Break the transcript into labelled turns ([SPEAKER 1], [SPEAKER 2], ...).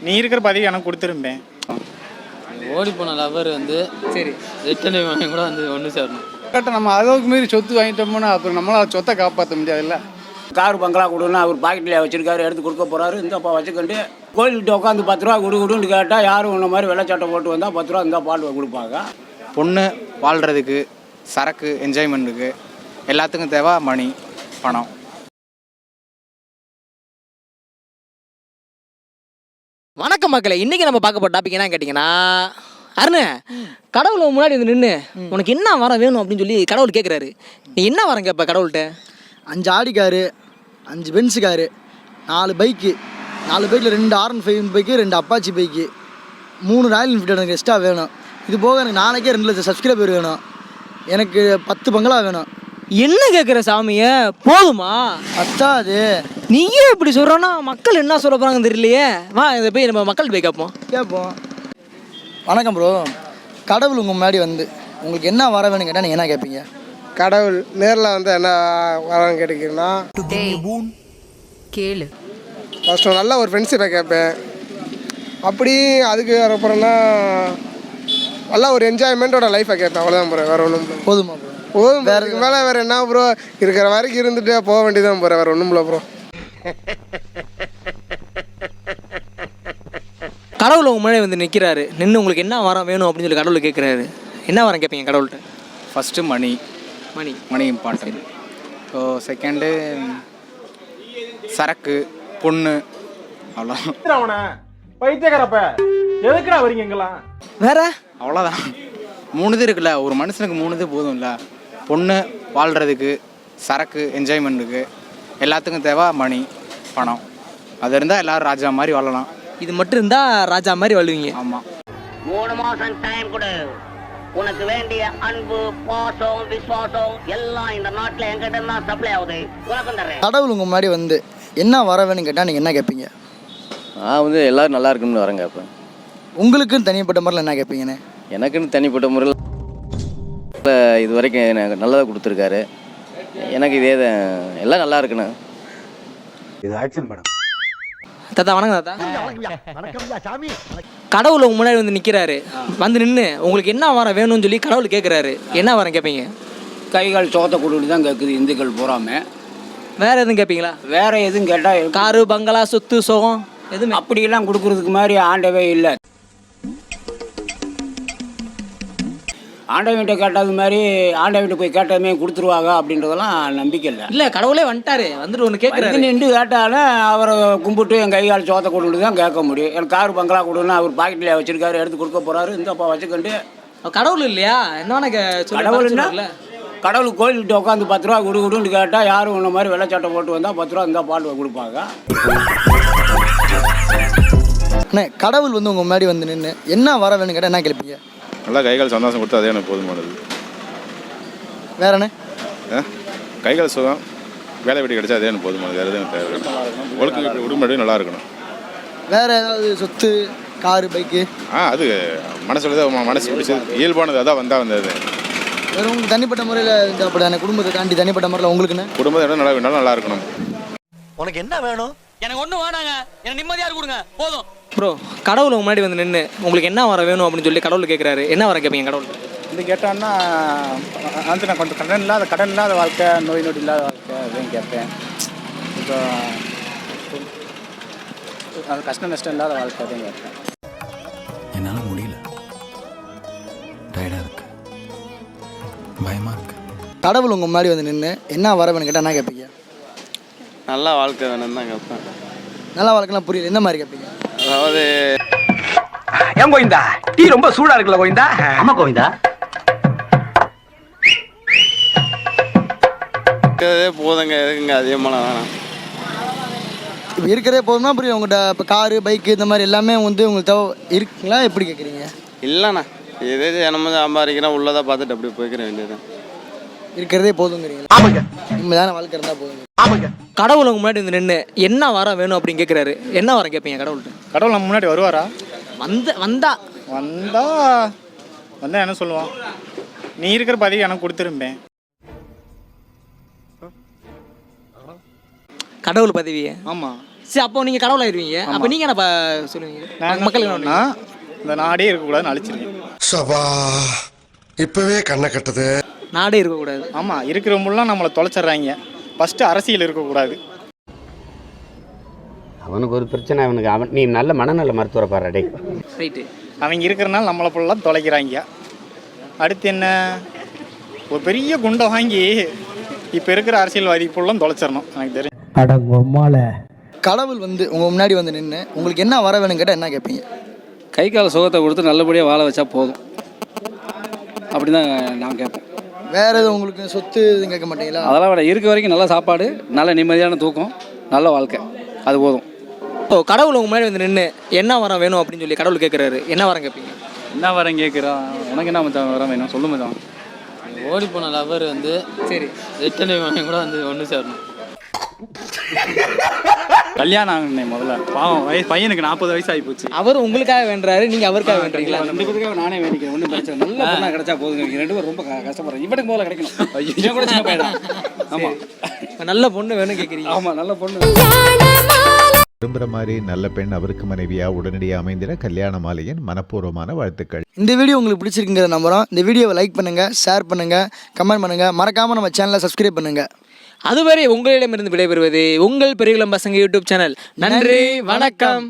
[SPEAKER 1] நீ இருக்கிற பதவி எனக்கு கொடுத்துருப்பேன்.
[SPEAKER 2] ஓடி போன லவர் வந்து சரி ரிட்டர்ன் வாங்கி கூட வந்து ஒன்று சேரணும்.
[SPEAKER 3] கரெக்டாக நம்ம அளவுக்கு மீறி சொத்து வாங்கிட்டோம்னா அப்புறம் நம்மளால் சொத்தை காப்பாற்ற முடியாதுல்ல.
[SPEAKER 4] கார் பங்களா கொடுன்னா அவர் பாக்கெட்டில் வச்சிருக்காரு, எடுத்து கொடுக்க போகிறாரு. இந்தப்பா வச்சுக்கிட்டு கோயில்கிட்ட உட்காந்து 10 ரூபா கொடுன்னு கேட்டால் யாரும் உன்ன மாதிரி வெள்ளச்சட்டை போட்டு வந்தால் 10 ரூபா இந்த பால் கொடுப்பாங்க.
[SPEAKER 5] பொண்ணு வாழ்கிறதுக்கு, சரக்கு என்ஜாய்மெண்ட்டுக்கு எல்லாத்துக்கும் தேவை மணி, பணம்.
[SPEAKER 6] வணக்கம் மக்களே, இன்றைக்கி நம்ம பார்க்க போகிற டாபிக் என்னன்னு கேட்டிங்கன்னா, அருண் கடவுள் முன்னாடி வந்து நின்று உனக்கு என்ன வரம் வேணும் அப்படின்னு சொல்லி கடவுள் கேட்குறாரு. நீ என்ன வரம் கேட்ப கடவுள்கிட்ட?
[SPEAKER 7] 5 Audi car, 5 Benz car, 4 bike, 4 பைக்கில் 2 R15 bike, 2 Apache bike, 3 Royal Enfield எனக்கு எக்ஸ்ட்ரா வேணும். இது போக எனக்கு நாளைக்கே 2 லட்சம் சப்ஸ்கிரைபர் வேணும். எனக்கு 10 பங்களா வேணும்.
[SPEAKER 6] என்ன கேட்குற சாமியை? போதுமா?
[SPEAKER 7] அத்தாது
[SPEAKER 6] நீயே இப்படி சொல்கிறோன்னா மக்கள் என்ன சொல்ல போகிறாங்கன்னு தெரியலையே. வா இதை போய் நம்ம மக்கள் போய் கேட்போம்.
[SPEAKER 7] வணக்கம் ப்ரோ. கடவுள் உங்கள் முன்னாடி வந்து உங்களுக்கு என்ன வர வேணும் கேட்டால் நீங்கள் என்ன கேட்பீங்க?
[SPEAKER 3] கடவுள் நேரில் வந்து என்ன வரன்னு கேட்டுக்கிறேன்னா
[SPEAKER 8] கேளு.
[SPEAKER 3] ஃபஸ்ட்டு நல்ல ஒரு ஃப்ரெண்ட்ஷிப்பை கேட்பேன். அப்படி அதுக்கு வரப்போகிறேன்னா நல்லா ஒரு என்ஜாய்மெண்ட்டோட லைஃப்பை கேட்பேன். அவ்வளோதான் ப்ரோ, வேறு ஒன்றும்
[SPEAKER 7] போதுமா ப்ரோ?
[SPEAKER 3] போதும். வேறு மேலே வேறு என்ன ப்ரோ, இருக்கிற வரைக்கும் இருந்துட்டு போக வேண்டியதான் ப்ரோ, வேறு ஒன்றும் இல்லை ப்ரோ.
[SPEAKER 6] கடவுள் உங்கள் முன்னாடி வந்து நிற்கிறாரு, நின்று உங்களுக்கு என்ன வரம் வேணும் அப்படின்னு சொல்லி கடவுள் கேட்குறாரு. என்ன வரம் கேட்பீங்க கடவுள்கிட்ட?
[SPEAKER 5] ஃபஸ்ட்டு மணி இம்பார்ட்டன்ட். ஸோ செகண்டு சரக்கு, பொண்ணு, அவ்வளோ.
[SPEAKER 1] பைத்தியக்காரப்ப எதுக்குடா வரீங்க எங்கெல்லாம்?
[SPEAKER 6] வேற
[SPEAKER 5] அவ்வளோதான். 3 இது இருக்குல்ல, ஒரு மனுஷனுக்கு 3 இது போதும் இல்லை. பொண்ணு வாழ்கிறதுக்கு, சரக்கு என்ஜாய்மெண்ட்டுக்கு எல்லாத்துக்கும் தேவை மணி, பணம். அது இருந்தால் எல்லோரும் ராஜா மாதிரி வாழலாம்.
[SPEAKER 6] இது மட்டும் இருந்தால் ராஜா மாதிரி வாழ்வீங்க.
[SPEAKER 5] ஆமாம்.
[SPEAKER 9] 3 மாதம் டைம் கொடு. உனக்கு வேண்டிய அன்பு, பாசம், விசுவாசம் எல்லாம் இந்த நாட்டில் எங்கிட்ட தான் சப்ளை ஆகுது. உனக்கும் தரேன்.
[SPEAKER 7] கடவுள் உங்கள் முன்னாடி வந்து என்ன வர வேணும் கேட்டால் நீங்கள் என்ன கேட்பீங்க?
[SPEAKER 10] நான் வந்து எல்லோரும் நல்லா இருக்குன்னு வரேன் கேட்பேன்.
[SPEAKER 7] உங்களுக்குன்னு தனிப்பட்ட முறையில் என்ன கேட்பீங்கன்னு?
[SPEAKER 10] எனக்குன்னு தனிப்பட்ட முறையில் இது வரைக்கும் எனக்கு நல்லதாக கொடுத்துருக்காரு. எனக்கு இதே எல்லாம் நல்லா இருக்குண்ணா.
[SPEAKER 4] இது ஆக்ஷன் படம்.
[SPEAKER 6] தாத்தா வணக்கம். தாத்தா கடவுள் உங்க முன்னாடி வந்து நிற்கிறாரு, வந்து நின்று உங்களுக்கு என்ன வரம் வேணும்னு சொல்லி கடவுள் கேட்குறாரு. என்ன வரம் கேட்பீங்க?
[SPEAKER 4] கைகால் சோத்தை கொடுன்னு தான் கேட்குது இந்துக்கள் பூராமே.
[SPEAKER 6] வேற எதுவும் கேட்பீங்களா?
[SPEAKER 4] வேற எதுவும் கேட்டால்
[SPEAKER 6] காரு, பங்களா, சொத்து, சுகம் எதுவும்
[SPEAKER 4] அப்படியெல்லாம் கொடுக்கறதுக்கு மாதிரி ஆண்டவே இல்லை. ஆண்டவன்கிட்ட கேட்டது மாதிரி ஆண்டவன்கிட்ட போய் கேட்டதுமே கொடுத்துருவாங்க அப்படின்றதெல்லாம் நம்பிக்கை இல்லை.
[SPEAKER 6] இல்லை, கடவுளே வந்துட்டாரு, வந்துட்டு ஒன்று கேட்குறாரு.
[SPEAKER 4] நின்று கேட்டாலும் அவரை கும்பிட்டு என் கையால் சோத்தை கொடுன்னு தான் கேட்க முடியும். எனக்கு கார் பங்களா கொடுன்னு அவர் பாக்கெட்டில் வச்சிருக்காரு, எடுத்து கொடுக்க போகிறாரு. இந்தப்பா வச்சுக்கிட்டு
[SPEAKER 6] கடவுள் இல்லையா? என்ன
[SPEAKER 4] கடவுள்னா கடவுள் கோயில்கிட்ட உட்காந்து 10 ரூபா கொடுன்னு கேட்டால் யாரும் உன்ன மாதிரி வெள்ளச்சட்டை போட்டு வந்தால் 10 ரூபா இந்த பால் கொடுப்பாங்க.
[SPEAKER 7] அண்ணே, கடவுள் வந்து உங்கள் முன்னாடி வந்து நின்று என்ன வர வேணும் கேட்டால் என்ன கேட்பீங்க?
[SPEAKER 11] நல்லா கைகால் சந்தோஷம் கொடுத்து அதே எனக்கு போதுமானது.
[SPEAKER 7] வேறண்ணே?
[SPEAKER 11] கைகால் சுகம், வேலை வெட்டி கிடைச்சா அதே எனக்கு போதுமானது. வேறு எதுவும் தேவை. ஒழுங்கு உடம்பு நல்லா இருக்கணும்.
[SPEAKER 7] வேறு ஏதாவது சொத்து, காரு, பைக்கு?
[SPEAKER 11] அது மனசு பிடிச்சது, இயல்பானது. அதான் வந்தது.
[SPEAKER 7] வேறு உங்களுக்கு தனிப்பட்ட முறையில் இந்த அப்படியான குடும்பத்தை தாண்டி தனிப்பட்ட முறையில் உங்களுக்குன்னு
[SPEAKER 11] குடும்பத்தை நல்லா இருக்கணும்.
[SPEAKER 7] உனக்கு என்ன வேணும்?
[SPEAKER 6] எனக்கு ஒன்றும் வேணாங்க, எனக்கு நிம்மதியாக கொடுங்க போதும். ப்ரோ, கடவுள் உங்க முன்னாடி வந்து நின்று உங்களுக்கு என்ன வர வேணும் அப்படின்னு சொல்லி கடவுள் கேட்குறாரு. என்ன வர கேட்பீங்க கடவுள்?
[SPEAKER 3] இது கேட்டான்னா வந்து நான் கொஞ்சம் கடன் இல்லாத வாழ்க்கை, நோய் நொடி இல்லாத வாழ்க்கை அப்படின்னு கேட்பேன். இப்போ அது கஷ்டம் நஷ்டம் இல்லாத வாழ்க்கை அப்படின்னு கேட்பேன்.
[SPEAKER 12] என்னால் முடியல, டயர்டாக இருக்கு, பயமாக இருக்கு.
[SPEAKER 7] கடவுள் உங்கள் முன்னாடி வந்து நின்று என்ன வர வேணும் கேட்டால் என்ன கேட்பீங்க?
[SPEAKER 10] நல்லா வாழ்க்கை வேணும்னு தான் கேட்பேன்.
[SPEAKER 7] நல்லா வாழ்க்கைலாம் புரியல, எந்த மாதிரி கேட்பீங்க?
[SPEAKER 10] அதாவது
[SPEAKER 4] ஏன் கோவிந்தா டீ ரொம்ப சூடா இருக்குல்ல கோவிந்தா? ஆமா கோவிந்தா.
[SPEAKER 10] போதுங்க, எதுக்குங்க அதிகமான வேணாம்.
[SPEAKER 7] இப்போ இருக்கிறதே போதும்னா புரியும். உங்கள்கிட்ட இப்போ காரு, பைக்கு இந்த மாதிரி எல்லாமே வந்து உங்களுக்கு தேவை இருக்குங்களா? எப்படி கேட்குறீங்க?
[SPEAKER 10] இல்லைண்ணா, இதே நம்ம சம்பாதிக்கிறேன் உள்ளதாக பார்த்துட்டு அப்படி போய்க்கிற வேண்டியது.
[SPEAKER 7] இருக்கிறதே போதுங்கிறீங்களா? நிம்மதியான வாழ்க்கை இருந்தால் போதுங்க.
[SPEAKER 6] கடவுள் உங்க முன்னாடி வந்து நின்று என்ன வரம் வேணும் அப்படின்னு கேட்குறாரு. என்ன வரம் கேட்பீங்க கடவுள்கிட்ட?
[SPEAKER 1] கடவுள் நம்ம முன்னாடி வருவாரா?
[SPEAKER 6] வந்தா
[SPEAKER 1] என்ன சொல்லுவான்? நீ இருக்கிற பதவி எனக்கு கொடுத்துருப்பேன்.
[SPEAKER 6] கடவுள் பதவியே?
[SPEAKER 1] ஆமாம்.
[SPEAKER 6] சரி அப்போ நீங்கள் கடவுளாயிருவீங்க. அப்போ நீங்கள் என்ன சொல்லுவீங்க?
[SPEAKER 1] நான்
[SPEAKER 6] மக்களுக்கு என்ன
[SPEAKER 1] மக்களுக்கு இந்த நாடே இருக்கக்கூடாதுன்னு அழிச்சிருக்கேன்.
[SPEAKER 8] சபா இப்பவே கண்ணை கட்டுது.
[SPEAKER 6] நாடே இருக்கக்கூடாது.
[SPEAKER 1] ஆமாம், இருக்கிறவங்களாம் நம்மளை தொலைச்சிட்றாங்க. ஃபஸ்ட்டு அரசியல் இருக்கக்கூடாது.
[SPEAKER 13] அவனுக்கு ஒரு பிரச்சனை, நீ நல்ல மனநல மருத்துவரை பாருடே.
[SPEAKER 6] ரைட்டு.
[SPEAKER 1] அவங்க இருக்கிறனால நம்மளை ஃபுல்லாக தொலைக்கிறாங்க. அடுத்து என்ன, ஒரு பெரிய குண்டை வாங்கி இப்போ இருக்கிற அரசியல்வாதி ஃபுல்லாக தொலைச்சிடணும் எனக்கு தெரியும்.
[SPEAKER 7] கடவுள் வந்து உங்கள் முன்னாடி வந்து நின்று உங்களுக்கு என்ன வர வேணும் கேட்டால் என்ன கேட்பீங்க?
[SPEAKER 2] கை கால சுகத்தை கொடுத்து நல்லபடியாக வாழ வச்சா போதும் அப்படி தான் நான் கேட்பேன்.
[SPEAKER 7] வேறு எதுவும் உங்களுக்கு சொத்து எதுவும் கேட்க மாட்டீங்களா?
[SPEAKER 2] அதெல்லாம் விட இருக்க வரைக்கும் நல்ல சாப்பாடு, நல்ல நிம்மதியான தூக்கம், நல்ல வாழ்க்கை, அது போதும்.
[SPEAKER 6] ஓ, கடவுள் உங்கள் முன்னாடி வந்து நின்று என்ன வரம் வேணும் அப்படின்னு சொல்லி கடவுள் கேட்குறாரு, என்ன வரம் கேட்பீங்க?
[SPEAKER 2] என்ன வரம் கேட்குறான்? உனக்கு என்ன மச்சான் வரம் வேணும் சொல்லு மச்சான். ஓடி போன லவர் வந்து
[SPEAKER 6] சரி
[SPEAKER 2] ரிட்டர்ன் கூட வந்து ஒன்று சேரணும். கல்யாணம் ஆகணும் முதல்ல. பாவம் பையனுக்கு 40 வயசு ஆகி போச்சு.
[SPEAKER 6] அவர் உங்களுக்காக வேண்டுறாரு, நீங்கள் அவருக்காக வேண்டுறீங்களா?
[SPEAKER 2] 2 பேருக்காக நானே வேண்டிக்கிறேன். ஒன்றும் பிரச்சனை நல்ல பொண்ணாக கிடைச்சா போதுங்க. 2 பேரும் ரொம்ப கஷ்டப்படுறேன். இவனுக்கு முதல்ல கிடைக்கணும். ஐயோ கூட சின்ன பையன். ஆமாம்,
[SPEAKER 6] நல்ல பொண்ணு வேணும் கேட்குறீங்க.
[SPEAKER 2] ஆமாம், நல்ல பொண்ணு.
[SPEAKER 12] விரும்புகிற மாதிரி நல்ல பெண் அவருக்கு மனைவியா உடனடியாக அமைந்திட கல்யாண மாலையின் மனப்பூர்வமான வாழ்த்துக்கள்.
[SPEAKER 7] இந்த வீடியோ உங்களுக்கு பிடிச்சிருக்குங்கிற நம்புகிறோம். இந்த வீடியோவை லைக் பண்ணுங்கள், ஷேர் பண்ணுங்கள், கமெண்ட் பண்ணுங்கள், மறக்காமல் நம்ம சேனலை சப்ஸ்கிரைப் பண்ணுங்கள்.
[SPEAKER 6] அதுவரை உங்களிடமிருந்து விடைபெறுவது உங்கள் பெரியகுளம் பசங்க யூடியூப் சேனல். நன்றி, வணக்கம்.